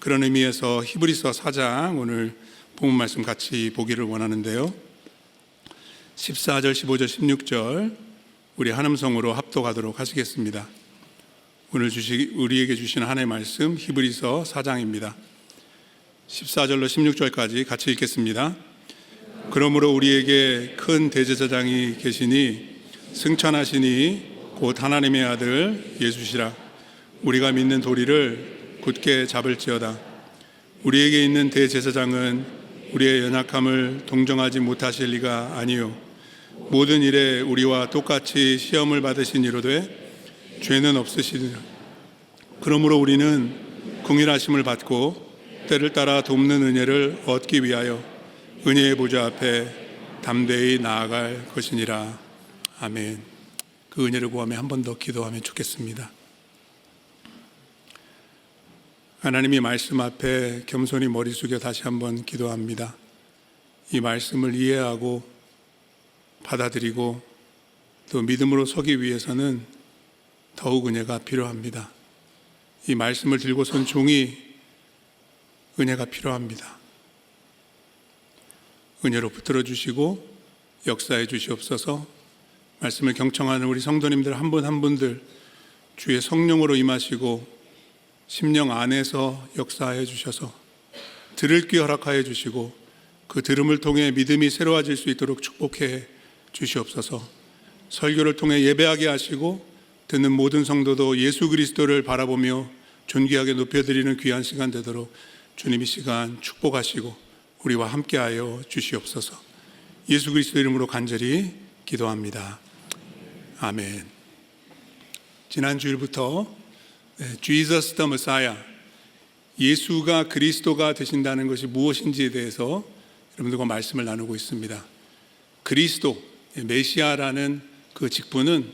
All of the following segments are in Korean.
그런 의미에서 히브리서 4장 오늘 본문 말씀 같이 보기를 원하는데요. 14절, 15절, 16절 우리 한음성으로 합독하도록 하시겠습니다. 오늘 우리에게 주신 하나님의 말씀 히브리서 4장입니다. 14절로 16절까지 같이 읽겠습니다. 그러므로 우리에게 큰 대제사장이 계시니 승천하시니 곧 하나님의 아들 예수시라. 우리가 믿는 도리를 굳게 잡을지어다. 우리에게 있는 대제사장은 우리의 연약함을 동정하지 못하실 리가 아니요 모든 일에 우리와 똑같이 시험을 받으신 이로되 죄는 없으시니라. 그러므로 우리는 긍휼하심을 받고 때를 따라 돕는 은혜를 얻기 위하여 은혜의 보좌 앞에 담대히 나아갈 것이니라. 아멘. 그 은혜를 구하며 한 번 더 기도하면 좋겠습니다. 하나님의 말씀 앞에 겸손히 머리 숙여 다시 한번 기도합니다. 이 말씀을 이해하고 받아들이고 또 믿음으로 서기 위해서는 더욱 은혜가 필요합니다. 이 말씀을 들고 선 종이 은혜가 필요합니다. 은혜로 붙들어 주시고 역사해 주시옵소서. 말씀을 경청하는 우리 성도님들 한 분 한 분들 주의 성령으로 임하시고 심령 안에서 역사해 주셔서 들을 귀 허락하여 주시고 그 들음을 통해 믿음이 새로워질 수 있도록 축복해 주시옵소서. 설교를 통해 예배하게 하시고 듣는 모든 성도도 예수 그리스도를 바라보며 존귀하게 높여드리는 귀한 시간 되도록 주님 이 시간 축복하시고 우리와 함께하여 주시옵소서. 예수 그리스도 이름으로 간절히 기도합니다. 아멘. 지난 주일부터 Jesus the Messiah, 예수가 그리스도가 되신다는 것이 무엇인지에 대해서 여러분들과 말씀을 나누고 있습니다. 그리스도, 메시아라는 그 직분은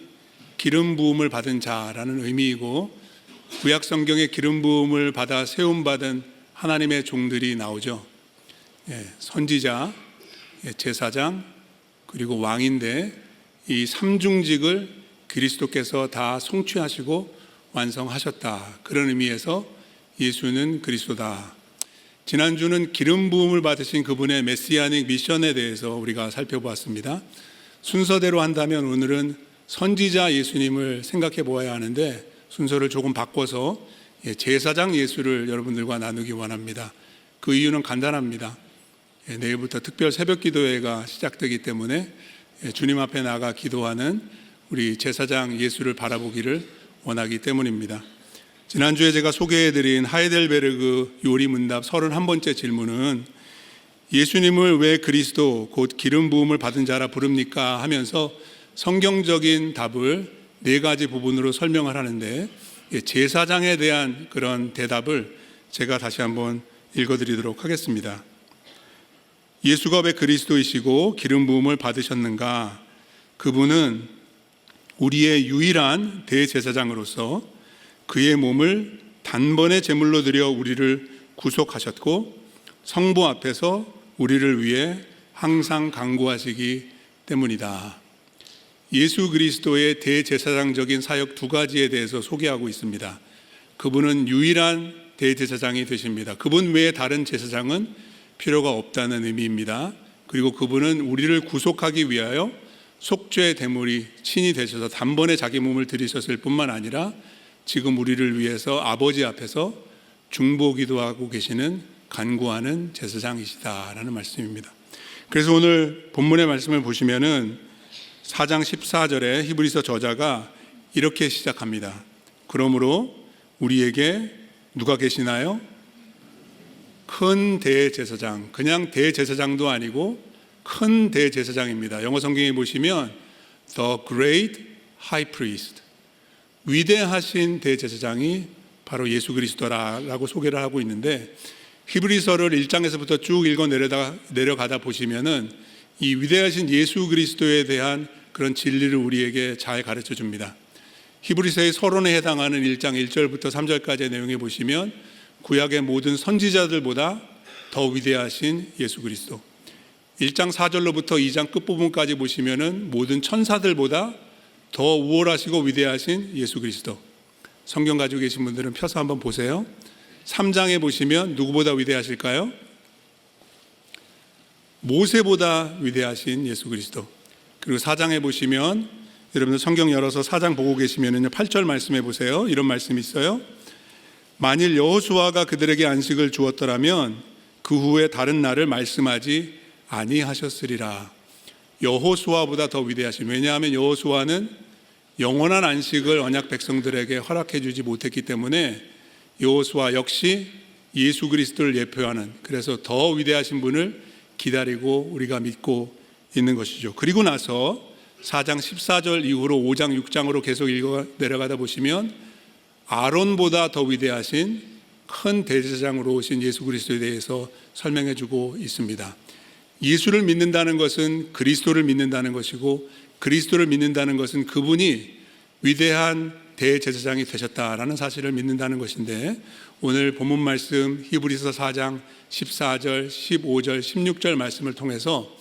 기름 부음을 받은 자라는 의미이고 구약 성경에 기름 부음을 받아 세움 받은 하나님의 종들이 나오죠. 선지자, 제사장, 그리고 왕인데 이 삼중직을 그리스도께서 다 성취하시고 완성하셨다. 그런 의미에서 예수는 그리스도다. 지난주는 기름 부음을 받으신 그분의 메시아닉 미션에 대해서 우리가 살펴보았습니다. 순서대로 한다면 오늘은 선지자 예수님을 생각해 보아야 하는데 순서를 조금 바꿔서 제사장 예수를 여러분들과 나누기 원합니다. 그 이유는 간단합니다. 내일부터 특별 새벽 기도회가 시작되기 때문에 주님 앞에 나가 기도하는 우리 제사장 예수를 바라보기를 원하기 때문입니다. 지난주에 제가 소개해드린 하이델베르그 요리문답 31번째 질문은 예수님을 왜 그리스도 곧 기름 부음을 받은 자라 부릅니까? 하면서 성경적인 답을 4가지 부분으로 설명을 하는데 제사장에 대한 그런 대답을 제가 다시 한번 읽어드리도록 하겠습니다. 예수가 왜 그리스도이시고 기름 부음을 받으셨는가? 그분은 우리의 유일한 대제사장으로서 그의 몸을 단번에 제물로 드려 우리를 구속하셨고 성부 앞에서 우리를 위해 항상 간구하시기 때문이다. 예수 그리스도의 대제사장적인 사역 2가지에 대해서 소개하고 있습니다. 그분은 유일한 대제사장이 되십니다. 그분 외에 다른 제사장은 필요가 없다는 의미입니다. 그리고 그분은 우리를 구속하기 위하여 속죄 대물이 친히 되셔서 단번에 자기 몸을 드리셨을 뿐만 아니라 지금 우리를 위해서 아버지 앞에서 중보기도하고 계시는 간구하는 제사장이시다라는 말씀입니다. 그래서 오늘 본문의 말씀을 보시면은 4장 14절에 히브리서 저자가 이렇게 시작합니다. 그러므로 우리에게 누가 계시나요? 큰 대제사장, 그냥 대제사장도 아니고 큰 대제사장입니다. 영어 성경에 보시면 The Great High Priest, 위대하신 대제사장이 바로 예수 그리스도라고 소개를 하고 있는데 히브리서를 1장에서부터 쭉 읽어 내려가다 보시면은 이 위대하신 예수 그리스도에 대한 그런 진리를 우리에게 잘 가르쳐 줍니다. 히브리서의 서론에 해당하는 1장 1절부터 3절까지의 내용에 보시면 구약의 모든 선지자들보다 더 위대하신 예수 그리스도, 1장 4절로부터 2장 끝부분까지 보시면은 모든 천사들보다 더 우월하시고 위대하신 예수 그리스도. 성경 가지고 계신 분들은 펴서 한번 보세요. 3장에 보시면 누구보다 위대하실까요? 모세보다 위대하신 예수 그리스도. 그리고 4장에 보시면, 여러분들 성경 열어서 4장 보고 계시면은요, 8절 말씀해 보세요. 이런 말씀이 있어요. 만일 여호수아가 그들에게 안식을 주었더라면 그 후에 다른 날을 말씀하지 아니하셨으리라. 여호수아보다 더 위대하신, 왜냐하면 여호수아는 영원한 안식을 언약 백성들에게 허락해 주지 못했기 때문에 여호수아 역시 예수 그리스도를 예표하는, 그래서 더 위대하신 분을 기다리고 우리가 믿고 있는 것이죠. 그리고 나서 4장 14절 이후로 5장 6장으로 계속 읽어 내려가다 보시면 아론보다 더 위대하신 큰 대제사장으로 오신 예수 그리스도에 대해서 설명해 주고 있습니다. 예수를 믿는다는 것은 그리스도를 믿는다는 것이고, 그리스도를 믿는다는 것은 그분이 위대한 대제사장이 되셨다라는 사실을 믿는다는 것인데, 오늘 본문 말씀 히브리서 4장 14절, 15절, 16절 말씀을 통해서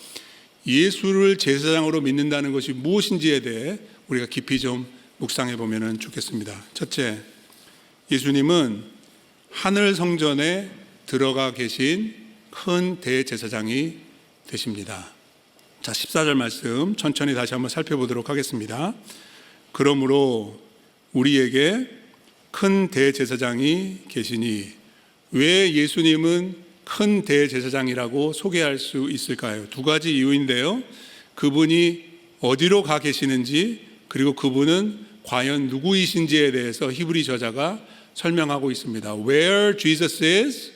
예수를 제사장으로 믿는다는 것이 무엇인지에 대해 우리가 깊이 좀 묵상해 보면 좋겠습니다. 첫째, 예수님은 하늘 성전에 들어가 계신 큰 대제사장이 되십니다. 자, 14절 말씀 천천히 다시 한번 살펴보도록 하겠습니다. 그러므로 우리에게 큰 대제사장이 계시니, 왜 예수님은 큰 대제사장이라고 소개할 수 있을까요? 두 가지 이유인데요. 그분이 어디로 가 계시는지, 그리고 그분은 과연 누구이신지에 대해서 히브리 저자가 설명하고 있습니다. Where Jesus is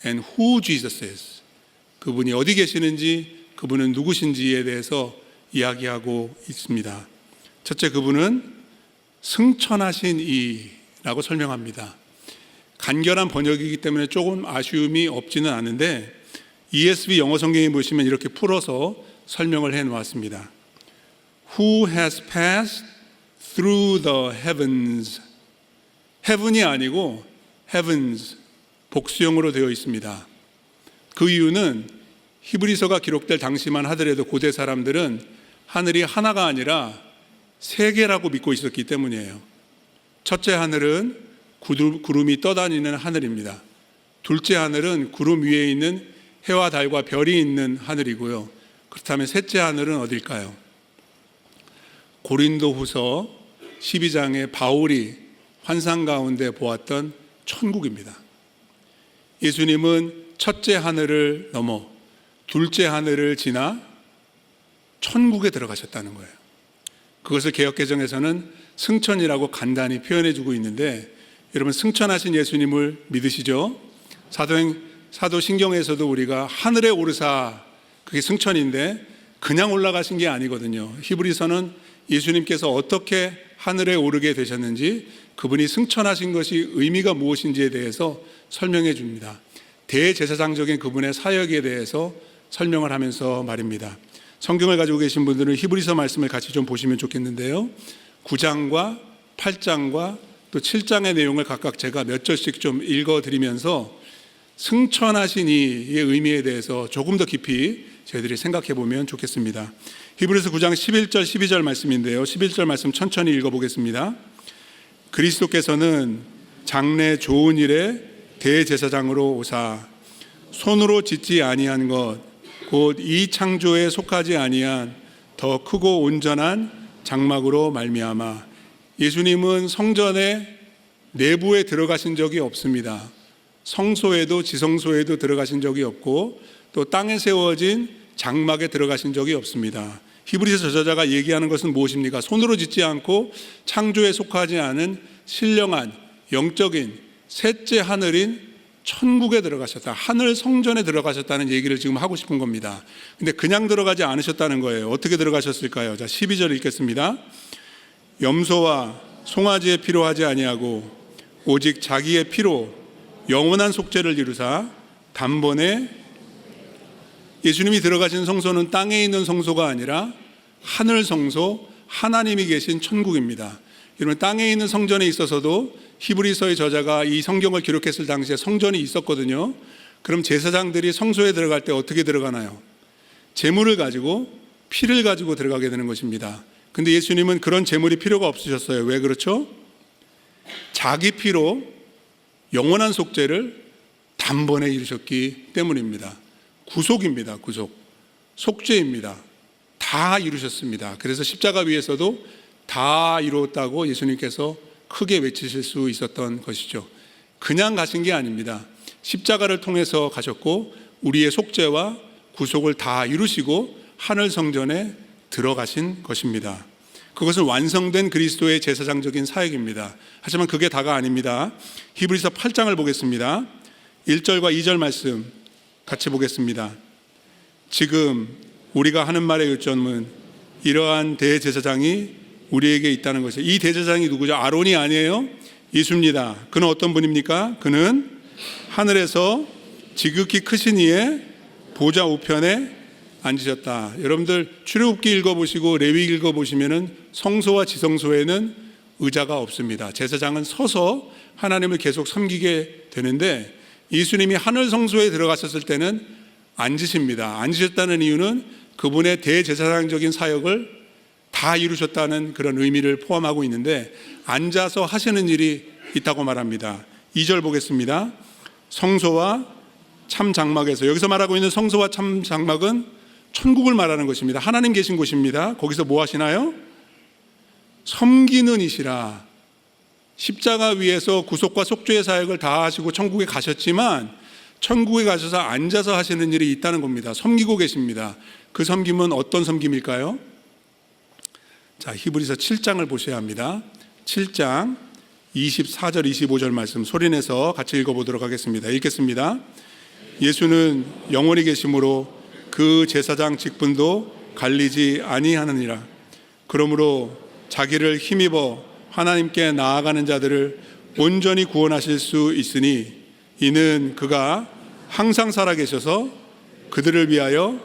and who Jesus is. 그분이 어디 계시는지, 그분은 누구신지에 대해서 이야기하고 있습니다. 첫째, 그분은 승천하신 이라고 설명합니다. 간결한 번역이기 때문에 조금 아쉬움이 없지는 않은데, ESV 영어 성경에 보시면 이렇게 풀어서 설명을 해 놓았습니다. Who has passed through the heavens. heaven이 아니고 heavens, 복수형으로 되어 있습니다. 그 이유는 히브리서가 기록될 당시만 하더라도 고대 사람들은 하늘이 하나가 아니라 세 개라고 믿고 있었기 때문이에요. 첫째 하늘은 구름이 떠다니는 하늘입니다. 둘째 하늘은 구름 위에 있는 해와 달과 별이 있는 하늘이고요. 그렇다면 셋째 하늘은 어딜까요? 고린도후서 12장에 바울이 환상 가운데 보았던 천국입니다. 예수님은 첫째 하늘을 넘어 둘째 하늘을 지나 천국에 들어가셨다는 거예요. 그것을 개역개정에서는 승천이라고 간단히 표현해 주고 있는데, 여러분 승천하신 예수님을 믿으시죠? 사도신경에서도 우리가 하늘에 오르사, 그게 승천인데 그냥 올라가신 게 아니거든요. 히브리서는 예수님께서 어떻게 하늘에 오르게 되셨는지, 그분이 승천하신 것이 의미가 무엇인지에 대해서 설명해 줍니다. 대제사장적인 그분의 사역에 대해서 설명을 하면서 말입니다. 성경을 가지고 계신 분들은 히브리서 말씀을 같이 좀 보시면 좋겠는데요. 9장과 8장과 또 7장의 내용을 각각 제가 몇 절씩 좀 읽어드리면서 승천하신 이의 의미에 대해서 조금 더 깊이 저희들이 생각해 보면 좋겠습니다. 히브리서 9장 11절 12절 말씀인데요. 11절 말씀 천천히 읽어보겠습니다. 그리스도께서는 장래 좋은 일에 대제사장으로 오사 손으로 짓지 아니한 것 곧 이 창조에 속하지 아니한 더 크고 온전한 장막으로 말미암아, 예수님은 성전의 내부에 들어가신 적이 없습니다. 성소에도 지성소에도 들어가신 적이 없고, 또 땅에 세워진 장막에 들어가신 적이 없습니다. 히브리서 저자가 얘기하는 것은 무엇입니까? 손으로 짓지 않고 창조에 속하지 않은 신령한 영적인 셋째 하늘인 천국에 들어가셨다, 하늘 성전에 들어가셨다는 얘기를 지금 하고 싶은 겁니다. 근데 그냥 들어가지 않으셨다는 거예요. 어떻게 들어가셨을까요? 자, 12절 읽겠습니다. 염소와 송아지의 피로 하지 아니하고 오직 자기의 피로 영원한 속죄를 이루사 단번에, 예수님이 들어가신 성소는 땅에 있는 성소가 아니라 하늘 성소, 하나님이 계신 천국입니다. 여러분, 땅에 있는 성전에 있어서도 히브리서의 저자가 이 성경을 기록했을 당시에 성전이 있었거든요. 그럼 제사장들이 성소에 들어갈 때 어떻게 들어가나요? 제물을 가지고, 피를 가지고 들어가게 되는 것입니다. 근데 예수님은 그런 제물이 필요가 없으셨어요. 왜 그렇죠? 자기 피로 영원한 속죄를 단번에 이루셨기 때문입니다. 구속입니다. 구속. 속죄입니다. 다 이루셨습니다. 그래서 십자가 위에서도 다 이루었다고 예수님께서 크게 외치실 수 있었던 것이죠. 그냥 가신 게 아닙니다. 십자가를 통해서 가셨고 우리의 속죄와 구속을 다 이루시고 하늘 성전에 들어가신 것입니다. 그것은 완성된 그리스도의 제사장적인 사역입니다. 하지만 그게 다가 아닙니다. 히브리서 8장을 보겠습니다. 1절과 2절 말씀 같이 보겠습니다. 지금 우리가 하는 말의 요점은 이러한 대제사장이 우리에게 있다는 것이에요. 이 대제사장이 누구죠? 아론이 아니에요. 예수입니다. 그는 어떤 분입니까? 그는 하늘에서 지극히 크신 이의 보좌 우편에 앉으셨다. 여러분들 출애굽기 읽어보시고 레위 읽어보시면은 성소와 지성소에는 의자가 없습니다. 제사장은 서서 하나님을 계속 섬기게 되는데 예수님이 하늘 성소에 들어가셨을 때는 앉으십니다. 앉으셨다는 이유는 그분의 대제사장적인 사역을 다 이루셨다는 그런 의미를 포함하고 있는데 앉아서 하시는 일이 있다고 말합니다. 2절 보겠습니다. 성소와 참 장막에서, 여기서 말하고 있는 성소와 참 장막은 천국을 말하는 것입니다. 하나님 계신 곳입니다. 거기서 뭐 하시나요? 섬기는 이시라. 십자가 위에서 구속과 속죄의 사역을 다 하시고 천국에 가셨지만 천국에 가셔서 앉아서 하시는 일이 있다는 겁니다. 섬기고 계십니다. 그 섬김은 어떤 섬김일까요? 자, 히브리서 7장을 보셔야 합니다. 7장 24절 25절 말씀 소리내서 같이 읽어보도록 하겠습니다. 읽겠습니다. 예수는 영원히 계심으로 그 제사장 직분도 갈리지 아니하느니라. 그러므로 자기를 힘입어 하나님께 나아가는 자들을 온전히 구원하실 수 있으니 이는 그가 항상 살아계셔서 그들을 위하여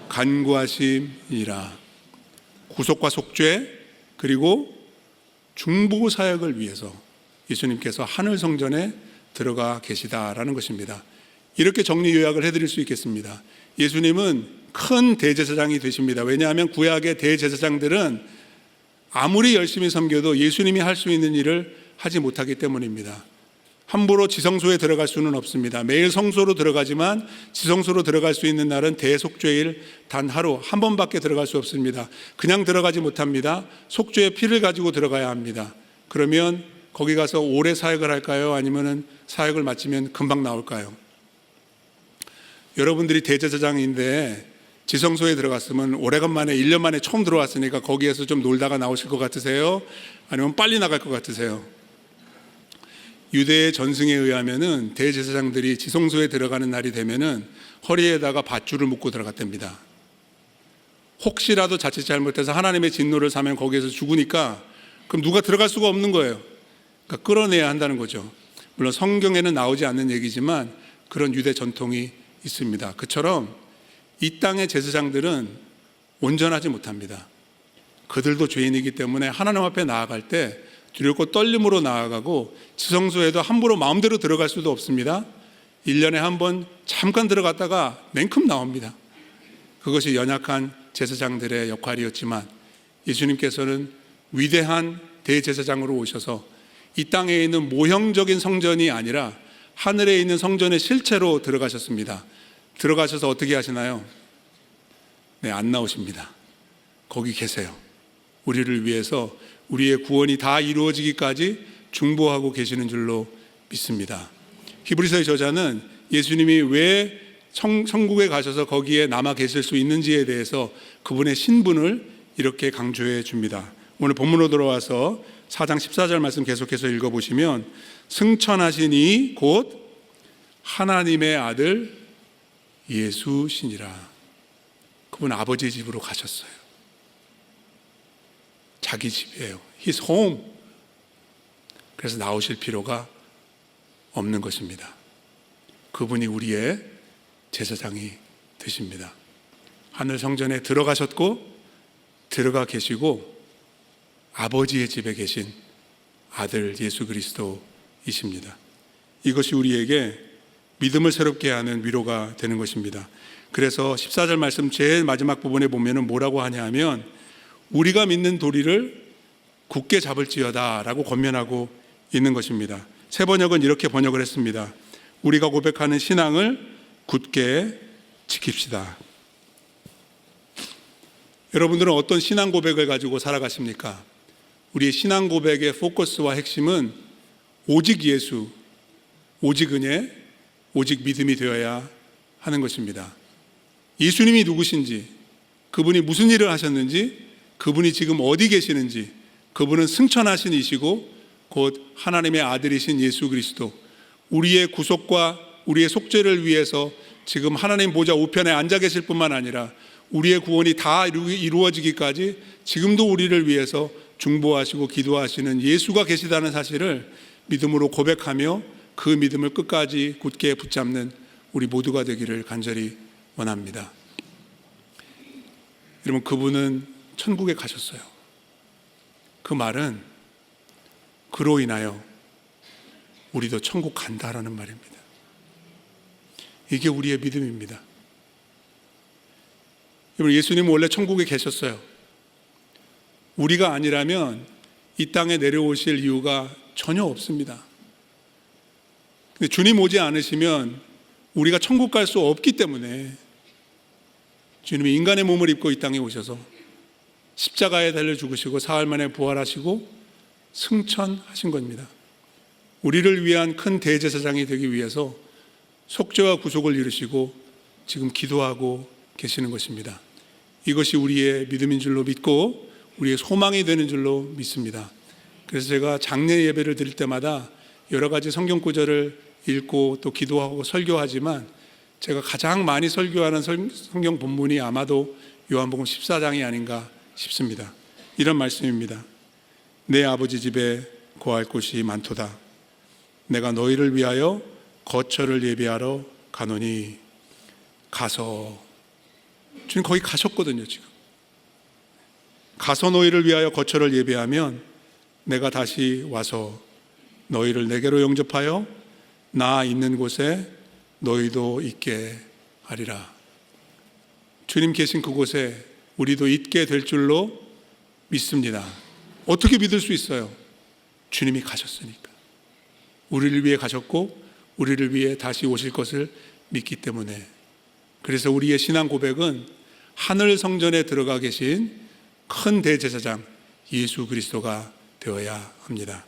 간구하심이라. 구속과 속죄 그리고 중보 사역을 위해서 예수님께서 하늘 성전에 들어가 계시다라는 것입니다. 이렇게 정리 요약을 해드릴 수 있겠습니다. 예수님은 큰 대제사장이 되십니다. 왜냐하면 구약의 대제사장들은 아무리 열심히 섬겨도 예수님이 할 수 있는 일을 하지 못하기 때문입니다. 함부로 지성소에 들어갈 수는 없습니다. 매일 성소로 들어가지만 지성소로 들어갈 수 있는 날은 대속죄일 단 하루 한 번밖에 들어갈 수 없습니다. 그냥 들어가지 못합니다. 속죄의 피를 가지고 들어가야 합니다. 그러면 거기 가서 오래 사역을 할까요? 아니면 사역을 마치면 금방 나올까요? 여러분들이 대제사장인데 지성소에 들어갔으면 오래간만에 1년 만에 처음 들어왔으니까 거기에서 좀 놀다가 나오실 것 같으세요? 아니면 빨리 나갈 것 같으세요? 유대의 전승에 의하면은 대제사장들이 지성소에 들어가는 날이 되면은 허리에다가 밧줄을 묶고 들어갔답니다. 혹시라도 자칫 잘못해서 하나님의 진노를 사면 거기에서 죽으니까 그럼 누가 들어갈 수가 없는 거예요. 그러니까 끌어내야 한다는 거죠. 물론 성경에는 나오지 않는 얘기지만 그런 유대 전통이 있습니다. 그처럼 이 땅의 제사장들은 온전하지 못합니다. 그들도 죄인이기 때문에 하나님 앞에 나아갈 때 두렵고 떨림으로 나아가고 지성소에도 함부로 마음대로 들어갈 수도 없습니다. 1년에 한 번 잠깐 들어갔다가 냉큼 나옵니다. 그것이 연약한 제사장들의 역할이었지만 예수님께서는 위대한 대제사장으로 오셔서 이 땅에 있는 모형적인 성전이 아니라 하늘에 있는 성전의 실체로 들어가셨습니다. 들어가셔서 어떻게 하시나요? 네, 안 나오십니다. 거기 계세요. 우리를 위해서 우리의 구원이 다 이루어지기까지 중보하고 계시는 줄로 믿습니다. 히브리서의 저자는 예수님이 왜 천국에 가셔서 거기에 남아 계실 수 있는지에 대해서 그분의 신분을 이렇게 강조해 줍니다. 오늘 본문으로 돌아와서 4장 14절 말씀 계속해서 읽어보시면 승천하신 이 곧 하나님의 아들 예수시니라. 그분 아버지 집으로 가셨어요. 자기 집이에요. His home. 그래서 나오실 필요가 없는 것입니다. 그분이 우리의 제사장이 되십니다. 하늘 성전에 들어가셨고 들어가 계시고 아버지의 집에 계신 아들 예수 그리스도이십니다. 이것이 우리에게 믿음을 새롭게 하는 위로가 되는 것입니다. 그래서 14절 말씀 제일 마지막 부분에 보면 뭐라고 하냐 하면 우리가 믿는 도리를 굳게 잡을지어다 라고 권면하고 있는 것입니다. 새 번역은 이렇게 번역을 했습니다. 우리가 고백하는 신앙을 굳게 지킵시다. 여러분들은 어떤 신앙 고백을 가지고 살아가십니까? 우리의 신앙 고백의 포커스와 핵심은 오직 예수, 오직 은혜, 오직 믿음이 되어야 하는 것입니다. 예수님이 누구신지, 그분이 무슨 일을 하셨는지, 그분이 지금 어디 계시는지, 그분은 승천하신 이시고 곧 하나님의 아들이신 예수 그리스도, 우리의 구속과 우리의 속죄를 위해서 지금 하나님 보좌 우편에 앉아 계실 뿐만 아니라 우리의 구원이 다 이루어지기까지 지금도 우리를 위해서 중보하시고 기도하시는 예수가 계시다는 사실을 믿음으로 고백하며 그 믿음을 끝까지 굳게 붙잡는 우리 모두가 되기를 간절히 원합니다. 여러분, 그분은 천국에 가셨어요. 그 말은 그로 인하여 우리도 천국 간다라는 말입니다. 이게 우리의 믿음입니다. 여러분, 예수님은 원래 천국에 계셨어요. 우리가 아니라면 이 땅에 내려오실 이유가 전혀 없습니다. 근데 주님 오지 않으시면 우리가 천국 갈 수 없기 때문에 주님이 인간의 몸을 입고 이 땅에 오셔서 십자가에 달려 죽으시고 사흘 만에 부활하시고 승천하신 겁니다. 우리를 위한 큰 대제사장이 되기 위해서 속죄와 구속을 이루시고 지금 기도하고 계시는 것입니다. 이것이 우리의 믿음인 줄로 믿고 우리의 소망이 되는 줄로 믿습니다. 그래서 제가 장례 예배를 드릴 때마다 여러 가지 성경 구절을 읽고 또 기도하고 설교하지만 제가 가장 많이 설교하는 성경 본문이 아마도 요한복음 14장이 아닌가 싶습니다. 이런 말씀입니다. 내 아버지 집에 거할 곳이 많도다. 내가 너희를 위하여 거처를 예비하러 가노니. 가서, 주님 거기 가셨거든요. 지금 가서 너희를 위하여 거처를 예비하면 내가 다시 와서 너희를 내게로 영접하여 나 있는 곳에 너희도 있게 하리라. 주님 계신 그곳에 우리도 있게 될 줄로 믿습니다. 어떻게 믿을 수 있어요? 주님이 가셨으니까. 우리를 위해 가셨고 우리를 위해 다시 오실 것을 믿기 때문에. 그래서 우리의 신앙 고백은 하늘 성전에 들어가 계신 큰 대제사장 예수 그리스도가 되어야 합니다.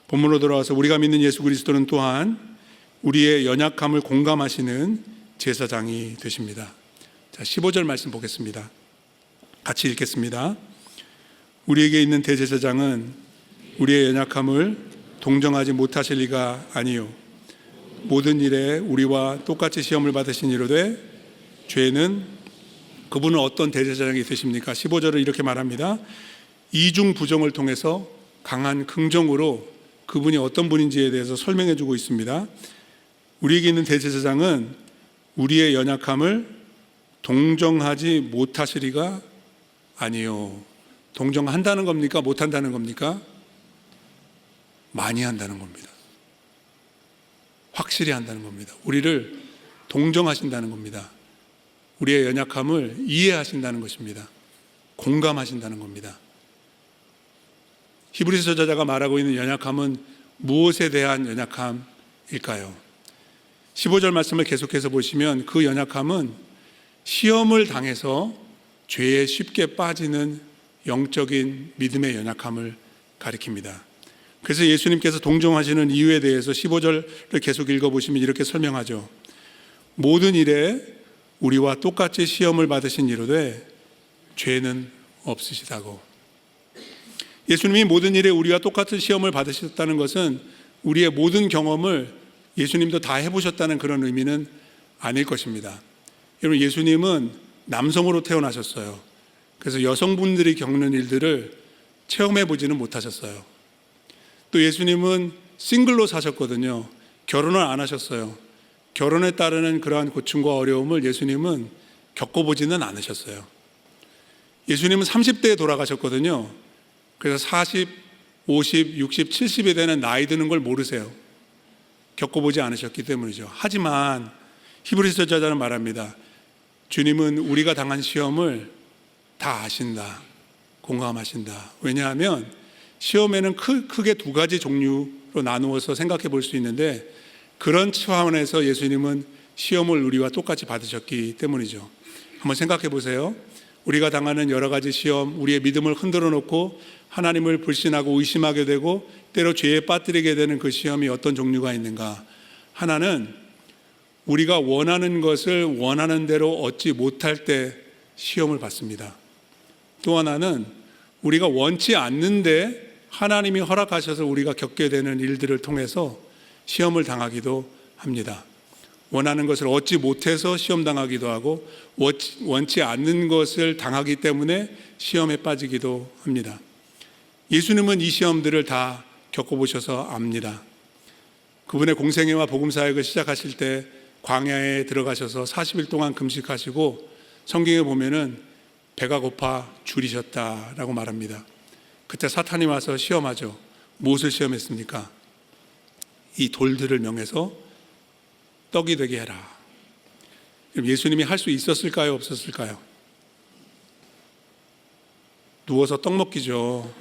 본문으로 돌아와서 우리가 믿는 예수 그리스도는 또한 우리의 연약함을 공감하시는 제사장이 되십니다. 자, 15절 말씀 보겠습니다. 같이 읽겠습니다. 우리에게 있는 대제사장은 우리의 연약함을 동정하지 못하실 리가 아니요 모든 일에 우리와 똑같이 시험을 받으신 이로되 죄는, 그분은 어떤 대제사장이 되십니까? 15절을 이렇게 말합니다. 이중 부정을 통해서 강한 긍정으로 그분이 어떤 분인지에 대해서 설명해 주고 있습니다. 우리에게 있는 대제사장은 우리의 연약함을 동정하지 못하시리가 아니요. 동정한다는 겁니까? 못한다는 겁니까? 많이 한다는 겁니다. 확실히 한다는 겁니다. 우리를 동정하신다는 겁니다. 우리의 연약함을 이해하신다는 것입니다. 공감하신다는 겁니다. 히브리서 저자가 말하고 있는 연약함은 무엇에 대한 연약함일까요? 15절 말씀을 계속해서 보시면 그 연약함은 시험을 당해서 죄에 쉽게 빠지는 영적인 믿음의 연약함을 가리킵니다. 그래서 예수님께서 동정하시는 이유에 대해서 15절을 계속 읽어보시면 이렇게 설명하죠. 모든 일에 우리와 똑같이 시험을 받으신 이로되 죄는 없으시다고. 예수님이 모든 일에 우리와 똑같은 시험을 받으셨다는 것은 우리의 모든 경험을 예수님도 다 해보셨다는 그런 의미는 아닐 것입니다. 여러분, 예수님은 남성으로 태어나셨어요. 그래서 여성분들이 겪는 일들을 체험해 보지는 못하셨어요. 또 예수님은 싱글로 사셨거든요. 결혼을 안 하셨어요. 결혼에 따르는 그러한 고충과 어려움을 예수님은 겪어보지는 않으셨어요. 예수님은 30대에 돌아가셨거든요. 그래서 40, 50, 60, 70이 되는 나이 드는 걸 모르세요. 겪어보지 않으셨기 때문이죠. 하지만 히브리서 저자는 말합니다. 주님은 우리가 당한 시험을 다 아신다, 공감하신다. 왜냐하면 시험에는 크게 두 가지 종류로 나누어서 생각해 볼 수 있는데, 그런 차원에서 예수님은 시험을 우리와 똑같이 받으셨기 때문이죠. 한번 생각해 보세요. 우리가 당하는 여러 가지 시험, 우리의 믿음을 흔들어 놓고 하나님을 불신하고 의심하게 되고 때로 죄에 빠뜨리게 되는 그 시험이 어떤 종류가 있는가? 하나는 우리가 원하는 것을 원하는 대로 얻지 못할 때 시험을 받습니다. 또 하나는 우리가 원치 않는데 하나님이 허락하셔서 우리가 겪게 되는 일들을 통해서 시험을 당하기도 합니다. 원하는 것을 얻지 못해서 시험 당하기도 하고 원치 않는 것을 당하기 때문에 시험에 빠지기도 합니다. 예수님은 이 시험들을 다 겪어보셔서 압니다. 그분의 공생애와 복음사역을 시작하실 때 광야에 들어가셔서 40일 동안 금식하시고 성경에 보면은 배가 고파 줄이셨다라고 말합니다. 그때 사탄이 와서 시험하죠. 무엇을 시험했습니까? 이 돌들을 명해서 떡이 되게 해라. 그럼 예수님이 할 수 있었을까요? 없었을까요? 누워서 떡 먹기죠.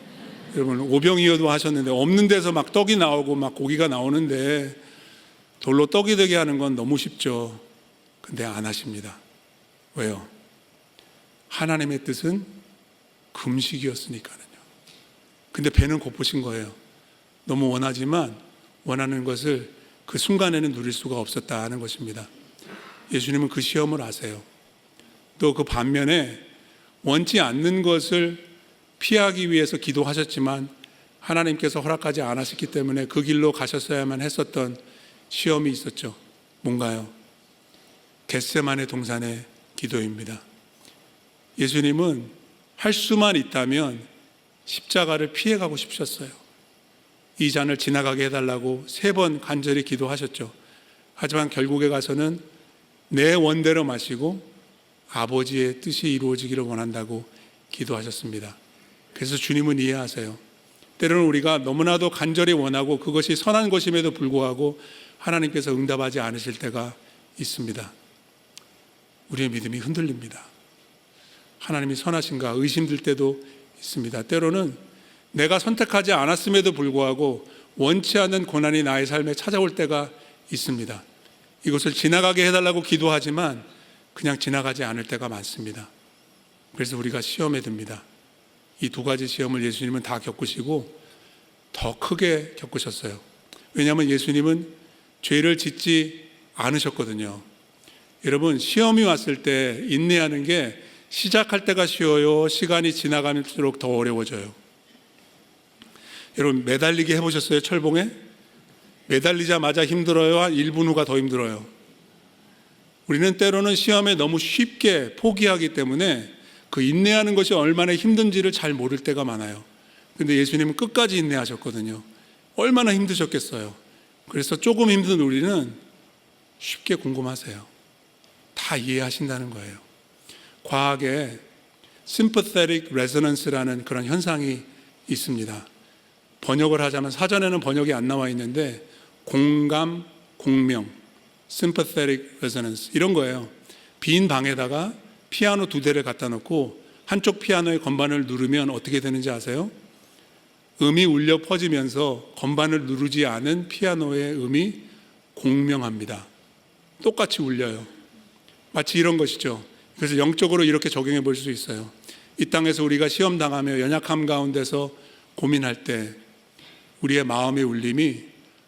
여러분, 오병이어도 하셨는데 없는 데서 막 떡이 나오고 막 고기가 나오는데 돌로 떡이 되게 하는 건 너무 쉽죠. 근데 안 하십니다. 왜요? 하나님의 뜻은 금식이었으니까요. 근데 배는 고프신 거예요. 너무 원하지만 원하는 것을 그 순간에는 누릴 수가 없었다는 것입니다. 예수님은 그 시험을 아세요. 또 그 반면에 원치 않는 것을 피하기 위해서 기도하셨지만 하나님께서 허락하지 않으셨기 때문에 그 길로 가셨어야만 했었던 시험이 있었죠. 뭔가요? 겟세마네 동산의 기도입니다. 예수님은 할 수만 있다면 십자가를 피해가고 싶으셨어요. 이 잔을 지나가게 해달라고 3번 간절히 기도하셨죠. 하지만 결국에 가서는 내 원대로 마시고 아버지의 뜻이 이루어지기를 원한다고 기도하셨습니다. 그래서 주님은 이해하세요. 때로는 우리가 너무나도 간절히 원하고 그것이 선한 것임에도 불구하고 하나님께서 응답하지 않으실 때가 있습니다. 우리의 믿음이 흔들립니다. 하나님이 선하신가 의심될 때도 있습니다. 때로는 내가 선택하지 않았음에도 불구하고 원치 않는 고난이 나의 삶에 찾아올 때가 있습니다. 이것을 지나가게 해달라고 기도하지만 그냥 지나가지 않을 때가 많습니다. 그래서 우리가 시험에 듭니다. 이 2가지 시험을 예수님은 다 겪으시고 더 크게 겪으셨어요. 왜냐하면 예수님은 죄를 짓지 않으셨거든요. 여러분, 시험이 왔을 때 인내하는 게 시작할 때가 쉬워요? 시간이 지나갈수록 더 어려워져요? 여러분, 매달리기 해보셨어요? 철봉에? 매달리자마자 힘들어요? 한 1분 후가 더 힘들어요? 우리는 때로는 시험에 너무 쉽게 포기하기 때문에 그 인내하는 것이 얼마나 힘든지를 잘 모를 때가 많아요. 근데 예수님은 끝까지 인내하셨거든요. 얼마나 힘드셨겠어요. 그래서 조금 힘든 우리는 쉽게 궁금하세요. 다 이해하신다는 거예요. 과학에 sympathetic resonance라는 그런 현상이 있습니다. 번역을 하자면 사전에는 번역이 안 나와 있는데 공감, 공명, sympathetic resonance 이런 거예요. 빈 방에다가 피아노 2대를 갖다 놓고 한쪽 피아노의 건반을 누르면 어떻게 되는지 아세요? 음이 울려 퍼지면서 건반을 누르지 않은 피아노의 음이 공명합니다. 똑같이 울려요. 마치 이런 것이죠. 그래서 영적으로 이렇게 적용해 볼 수 있어요. 이 땅에서 우리가 시험 당하며 연약함 가운데서 고민할 때 우리의 마음의 울림이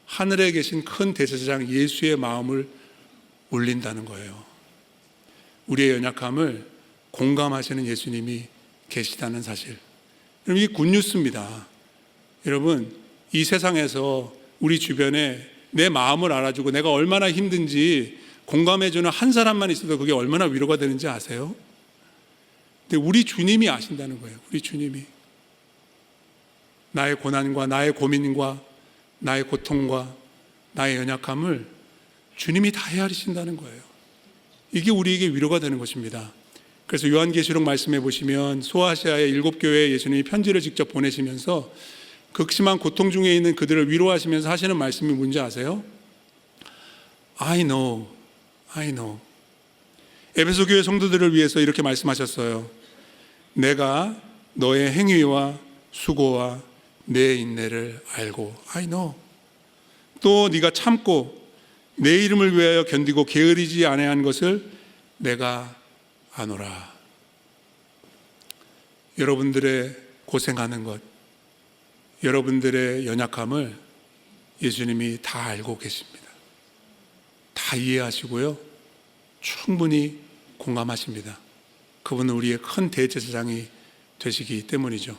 하늘에 계신 큰 대제사장 예수의 마음을 울린다는 거예요. 우리의 연약함을 공감하시는 예수님이 계시다는 사실. 이 굿뉴스입니다. 여러분, 이 세상에서 우리 주변에 내 마음을 알아주고 내가 얼마나 힘든지 공감해주는 한 사람만 있어도 그게 얼마나 위로가 되는지 아세요? 근데 우리 주님이 아신다는 거예요. 우리 주님이. 나의 고난과 나의 고민과 나의 고통과 나의 연약함을 주님이 다 헤아리신다는 거예요. 이게 우리에게 위로가 되는 것입니다. 그래서 요한계시록 말씀해 보시면 소아시아의 7교회에 예수님이 편지를 직접 보내시면서 극심한 고통 중에 있는 그들을 위로하시면서 하시는 말씀이 뭔지 아세요? I know. 에베소 교회 성도들을 위해서 이렇게 말씀하셨어요. 내가 너의 행위와 수고와 내 인내를 알고 I know. 또 네가 참고 내 이름을 위하여 견디고 게으르지 아니한 것을 내가 아노라. 여러분들의 고생하는 것, 여러분들의 연약함을 예수님이 다 알고 계십니다. 다 이해하시고요, 충분히 공감하십니다. 그분은 우리의 큰 대제사장이 되시기 때문이죠.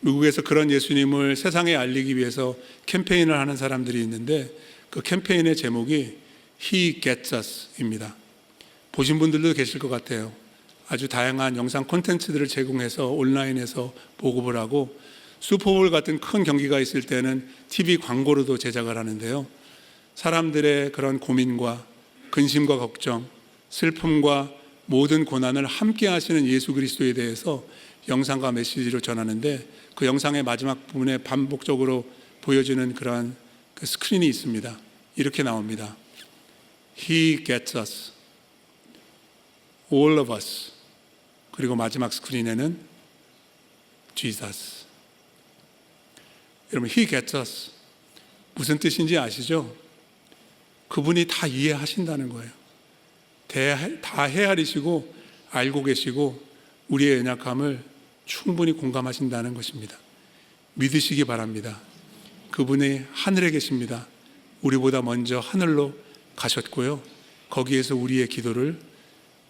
미국에서 그런 예수님을 세상에 알리기 위해서 캠페인을 하는 사람들이 있는데, 그 캠페인의 제목이 He Gets Us입니다. 보신 분들도 계실 것 같아요. 아주 다양한 영상 콘텐츠들을 제공해서 온라인에서 보급을 하고, 슈퍼볼 같은 큰 경기가 있을 때는 TV 광고로도 제작을 하는데요, 사람들의 그런 고민과 근심과 걱정, 슬픔과 모든 고난을 함께 하시는 예수 그리스도에 대해서 영상과 메시지로 전하는데, 그 영상의 마지막 부분에 반복적으로 보여주는 그러한 그 스크린이 있습니다. 이렇게 나옵니다. He gets us, all of us. 그리고 마지막 스크린에는 Jesus. 여러분, He gets us 무슨 뜻인지 아시죠? 그분이 다 이해하신다는 거예요. 다 헤아리시고 알고 계시고 우리의 연약함을 충분히 공감하신다는 것입니다. 믿으시기 바랍니다. 그분이 하늘에 계십니다. 우리보다 먼저 하늘로 가셨고요, 거기에서 우리의 기도를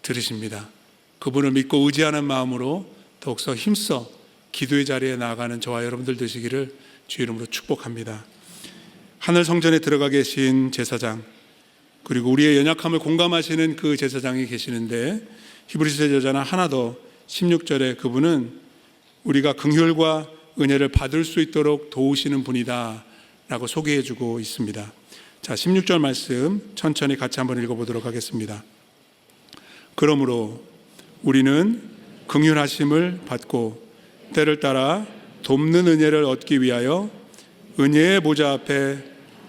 들으십니다. 그분을 믿고 의지하는 마음으로 더욱더 힘써 기도의 자리에 나아가는 저와 여러분들 되시기를 주의 이름으로 축복합니다. 하늘 성전에 들어가 계신 제사장, 그리고 우리의 연약함을 공감하시는 그 제사장이 계시는데, 히브리서 저자는 하나 더 16절에 그분은 우리가 긍휼과 은혜를 받을 수 있도록 도우시는 분이다 라고 소개해주고 있습니다. 자, 16절 말씀 천천히 같이 한번 읽어보도록 하겠습니다. 그러므로 우리는 긍휼하심을 받고 때를 따라 돕는 은혜를 얻기 위하여 은혜의 보좌 앞에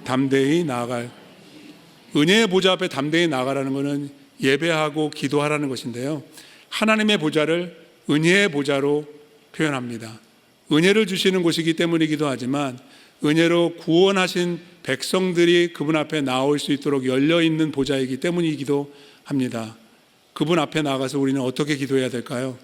담대히 나아갈. 은혜의 보좌 앞에 담대히 나아가라는 것은 예배하고 기도하라는 것인데요, 하나님의 보좌를 은혜의 보좌로 표현합니다. 은혜를 주시는 곳이기 때문이기도 하지만, 은혜로 구원하신 백성들이 그분 앞에 나올 수 있도록 열려있는 보좌이기 때문이기도 합니다. 그분 앞에 나가서 우리는 어떻게 기도해야 될까요?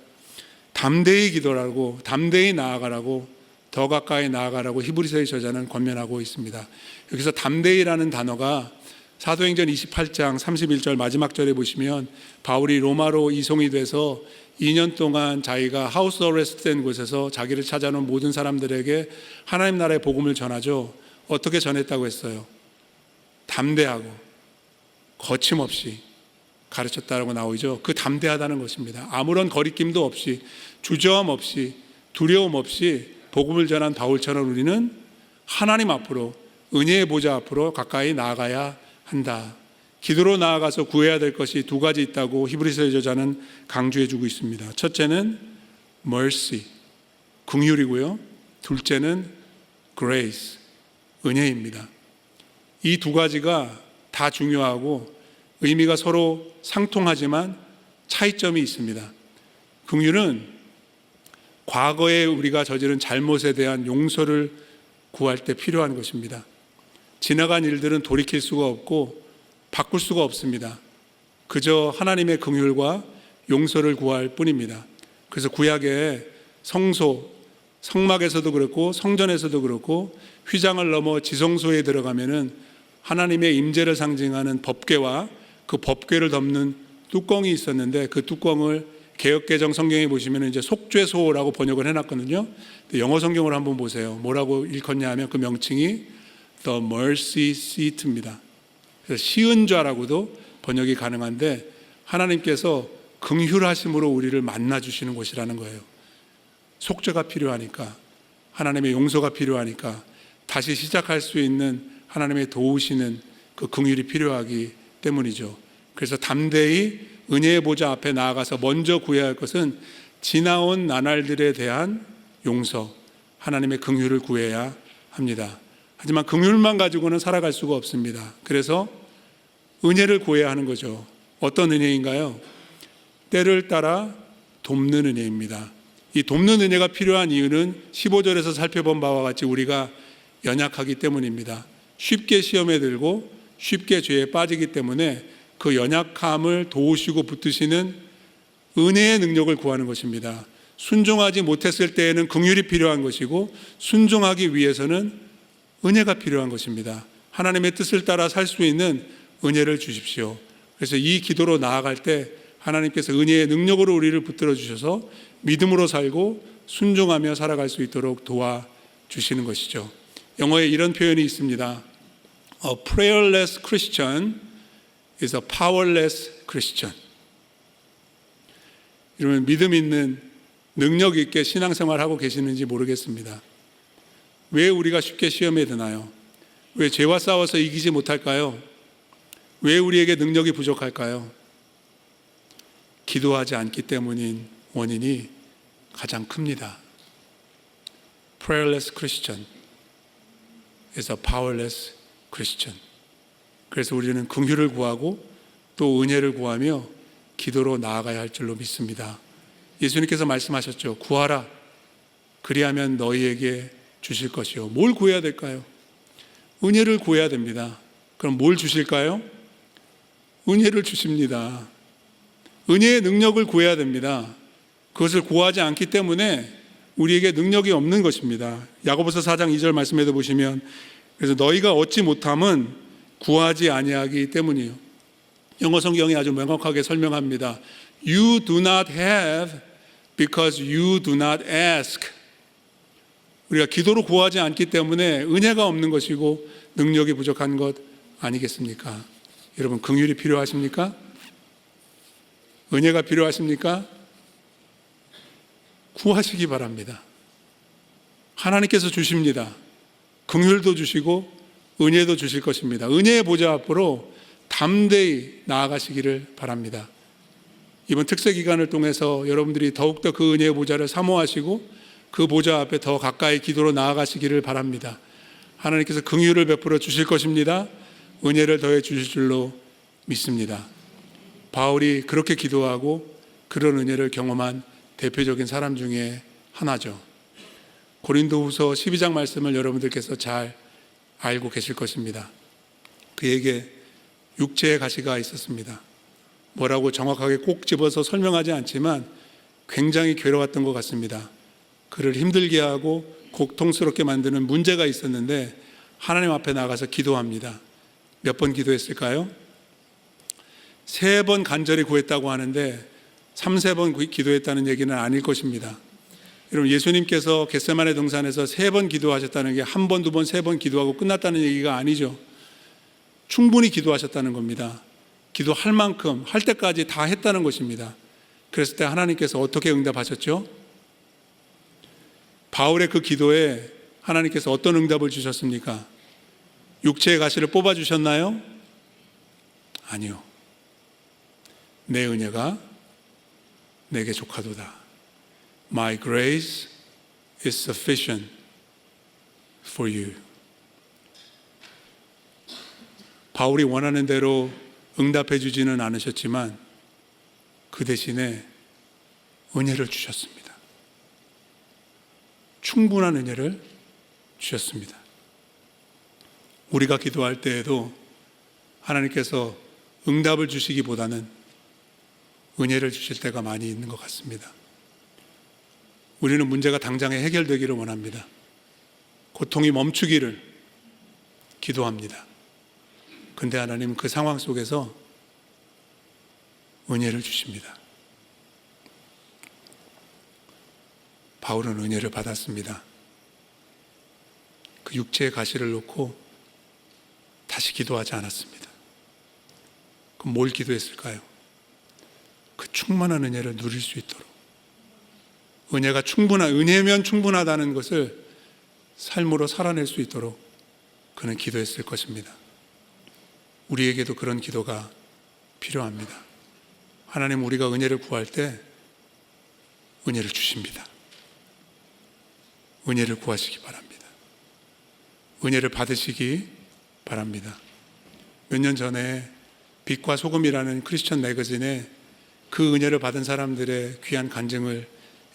담대히 기도하라고, 담대히 나아가라고, 더 가까이 나아가라고 히브리서의 저자는 권면하고 있습니다. 여기서 담대히라는 단어가 사도행전 28장 31절 마지막 절에 보시면, 바울이 로마로 이송이 돼서 2년 동안 자기가 하우스 어레스트 된 곳에서 자기를 찾아놓은 모든 사람들에게 하나님 나라의 복음을 전하죠. 어떻게 전했다고 했어요? 담대하고 거침없이 가르쳤다라고 나오죠. 그 담대하다는 것입니다. 아무런 거리낌도 없이, 주저함 없이, 두려움 없이 복음을 전한 바울처럼 우리는 하나님 앞으로, 은혜의 보좌 앞으로 가까이 나아가야 한다. 기도로 나아가서 구해야 될 것이 두 가지 있다고 히브리서의 저자는 강조해주고 있습니다. 첫째는 mercy, 긍휼이고요, 둘째는 grace, 은혜입니다. 이 두 가지가 다 중요하고 의미가 서로 상통하지만 차이점이 있습니다. 긍휼은 과거에 우리가 저지른 잘못에 대한 용서를 구할 때 필요한 것입니다. 지나간 일들은 돌이킬 수가 없고 바꿀 수가 없습니다. 그저 하나님의 긍휼과 용서를 구할 뿐입니다. 그래서 구약의 성소, 성막에서도 그렇고 성전에서도 그렇고 휘장을 넘어 지성소에 들어가면은 하나님의 임재를 상징하는 법궤와 그 법궤를 덮는 뚜껑이 있었는데, 그 뚜껑을 개역개정 성경에 보시면 이제 속죄소라고 번역을 해놨거든요. 영어 성경을 한번 보세요. 뭐라고 읽었냐 하면 그 명칭이 The Mercy Seat입니다. 그래서 시은좌라고도 번역이 가능한데, 하나님께서 긍휼하심으로 우리를 만나주시는 곳이라는 거예요. 속죄가 필요하니까, 하나님의 용서가 필요하니까, 다시 시작할 수 있는 하나님의 도우시는 그 긍휼이 필요하기 때문이죠. 그래서 담대히 은혜의 보좌 앞에 나아가서 먼저 구해야 할 것은 지나온 나날들에 대한 용서, 하나님의 긍휼을 구해야 합니다. 하지만 긍휼만 가지고는 살아갈 수가 없습니다. 그래서 은혜를 구해야 하는 거죠. 어떤 은혜인가요? 때를 따라 돕는 은혜입니다. 이 돕는 은혜가 필요한 이유는 15절에서 살펴본 바와 같이 우리가 연약하기 때문입니다. 쉽게 시험에 들고 쉽게 죄에 빠지기 때문에 그 연약함을 도우시고 붙드시는 은혜의 능력을 구하는 것입니다. 순종하지 못했을 때에는 긍휼이 필요한 것이고 순종하기 위해서는 은혜가 필요한 것입니다. 하나님의 뜻을 따라 살 수 있는 은혜를 주십시오. 그래서 이 기도로 나아갈 때 하나님께서 은혜의 능력으로 우리를 붙들어 주셔서 믿음으로 살고 순종하며 살아갈 수 있도록 도와주시는 것이죠. 영어에 이런 표현이 있습니다. A prayerless Christian is a powerless Christian. 이러면 믿음 있는 능력 있게 신앙생활하고 계시는지 모르겠습니다. 왜 우리가 쉽게 시험에 드나요? 왜 죄와 싸워서 이기지 못할까요? 왜 우리에게 능력이 부족할까요? 기도하지 않기 때문인 원인이 가장 큽니다. Prayerless Christian is a powerless Christian. 그래서 우리는 긍휼을 구하고 또 은혜를 구하며 기도로 나아가야 할 줄로 믿습니다. 예수님께서 말씀하셨죠. 구하라. 그리하면 너희에게 주실 것이요. 뭘 구해야 될까요? 은혜를 구해야 됩니다. 그럼 뭘 주실까요? 은혜를 주십니다. 은혜의 능력을 구해야 됩니다. 그것을 구하지 않기 때문에 우리에게 능력이 없는 것입니다. 야고보서 4장 2절 말씀에도 보시면 그래서 너희가 얻지 못함은 구하지 아니하기 때문이요. 영어 성경이 아주 명확하게 설명합니다. You do not have because you do not ask. 우리가 기도로 구하지 않기 때문에 은혜가 없는 것이고 능력이 부족한 것 아니겠습니까? 여러분 긍휼이 필요하십니까? 은혜가 필요하십니까? 구하시기 바랍니다. 하나님께서 주십니다. 긍휼도 주시고 은혜도 주실 것입니다. 은혜의 보좌 앞으로 담대히 나아가시기를 바랍니다. 이번 특세 기간을 통해서 여러분들이 더욱더 그 은혜의 보좌를 사모하시고 그 보좌 앞에 더 가까이 기도로 나아가시기를 바랍니다. 하나님께서 긍휼을 베풀어 주실 것입니다. 은혜를 더해 주실 줄로 믿습니다. 바울이 그렇게 기도하고 그런 은혜를 경험한 대표적인 사람 중에 하나죠. 고린도후서 12장 말씀을 여러분들께서 잘 알고 계실 것입니다. 그에게 육체의 가시가 있었습니다. 뭐라고 정확하게 꼭 집어서 설명하지 않지만 굉장히 괴로웠던 것 같습니다. 그를 힘들게 하고 고통스럽게 만드는 문제가 있었는데 하나님 앞에 나가서 기도합니다. 몇 번 기도했을까요? 3번 간절히 구했다고 하는데 3-4번 기도했다는 얘기는 아닐 것입니다. 여러분 예수님께서 겟세마네 동산에서 3번 기도하셨다는 게 1번, 2번, 3번 기도하고 끝났다는 얘기가 아니죠. 충분히 기도하셨다는 겁니다. 기도할 만큼 할 때까지 다 했다는 것입니다. 그랬을 때 하나님께서 어떻게 응답하셨죠? 바울의 그 기도에 하나님께서 어떤 응답을 주셨습니까? 육체의 가시를 뽑아주셨나요? 아니요. 내 은혜가 내게 족하도다. My grace is sufficient for you. 바울이 원하는 대로 응답해 주지는 않으셨지만 그 대신에 은혜를 주셨습니다. 충분한 은혜를 주셨습니다. 우리가 기도할 때에도 하나님께서 응답을 주시기보다는 은혜를 주실 때가 많이 있는 것 같습니다. 우리는 문제가 당장에 해결되기를 원합니다. 고통이 멈추기를 기도합니다. 근데 하나님은 그 상황 속에서 은혜를 주십니다. 바울은 은혜를 받았습니다. 그 육체의 가시를 놓고 다시 기도하지 않았습니다. 그럼 뭘 기도했을까요? 그 충만한 은혜를 누릴 수 있도록, 은혜면 충분하다는 것을 삶으로 살아낼 수 있도록 그는 기도했을 것입니다. 우리에게도 그런 기도가 필요합니다. 하나님, 우리가 은혜를 구할 때 은혜를 주십니다. 은혜를 구하시기 바랍니다. 은혜를 받으시기 바랍니다. 몇 년 전에 빛과 소금이라는 크리스천 매거진에 그 은혜를 받은 사람들의 귀한 간증을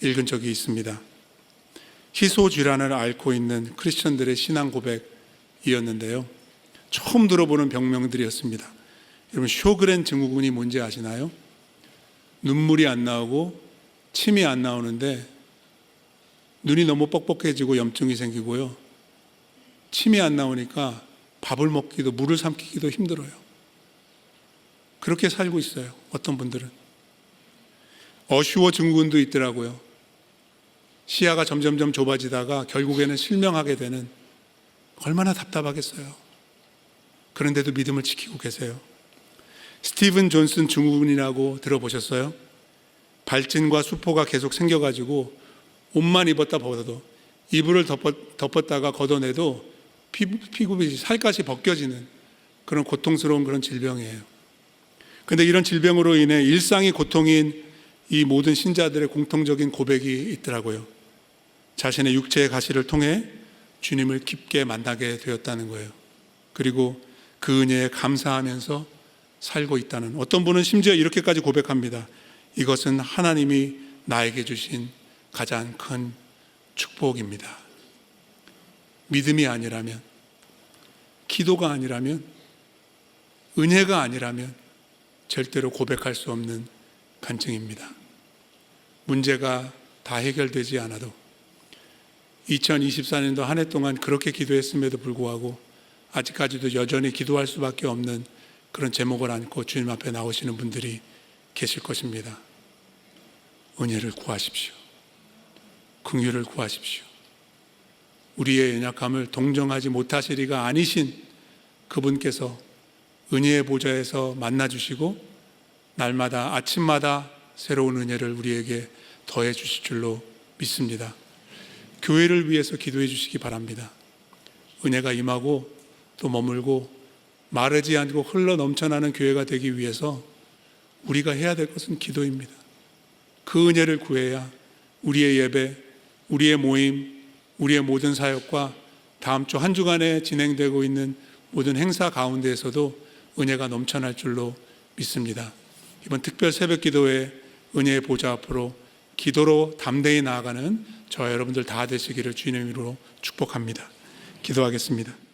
읽은 적이 있습니다. 희소 질환을 앓고 있는 크리스천들의 신앙 고백이었는데요. 처음 들어보는 병명들이었습니다. 여러분, 쇼그렌 증후군이 뭔지 아시나요? 눈물이 안 나오고 침이 안 나오는데 눈이 너무 뻑뻑해지고 염증이 생기고요. 침이 안 나오니까 밥을 먹기도 물을 삼키기도 힘들어요. 그렇게 살고 있어요. 어떤 분들은. 어슈워 증후군도 있더라고요. 시야가 점점점 좁아지다가 결국에는 실명하게 되는, 얼마나 답답하겠어요. 그런데도 믿음을 지키고 계세요. 스티븐 존슨 증후군이라고 들어보셨어요? 발진과 수포가 계속 생겨가지고 옷만 입었다 벗어도, 이불을 덮었다가 걷어내도 피부이 살갗이 벗겨지는 그런 고통스러운 그런 질병이에요. 그런데 이런 질병으로 인해 일상이 고통인 이 모든 신자들의 공통적인 고백이 있더라고요. 자신의 육체의 가시를 통해 주님을 깊게 만나게 되었다는 거예요. 그리고 그 은혜에 감사하면서 살고 있다는, 어떤 분은 심지어 이렇게까지 고백합니다. 이것은 하나님이 나에게 주신 가장 큰 축복입니다. 믿음이 아니라면, 기도가 아니라면, 은혜가 아니라면 절대로 고백할 수 없는 간증입니다. 문제가 다 해결되지 않아도 2024년도 한 해 동안 그렇게 기도했음에도 불구하고 아직까지도 여전히 기도할 수밖에 없는 그런 제목을 안고 주님 앞에 나오시는 분들이 계실 것입니다. 은혜를 구하십시오. 긍휼을 구하십시오. 우리의 연약함을 동정하지 못하시리가 아니신 그분께서 은혜의 보좌에서 만나주시고 날마다 아침마다 새로운 은혜를 우리에게 더해 주실 줄로 믿습니다. 교회를 위해서 기도해 주시기 바랍니다. 은혜가 임하고 또 머물고 마르지 않고 흘러 넘쳐나는 교회가 되기 위해서 우리가 해야 될 것은 기도입니다. 그 은혜를 구해야 우리의 예배, 우리의 모임, 우리의 모든 사역과 다음 주 한 주간에 진행되고 있는 모든 행사 가운데에서도 은혜가 넘쳐날 줄로 믿습니다. 이번 특별 새벽 기도회 은혜의 보좌 앞으로 기도로 담대히 나아가는 저와 여러분들 다 되시기를 주님의 이름으로 축복합니다. 기도하겠습니다.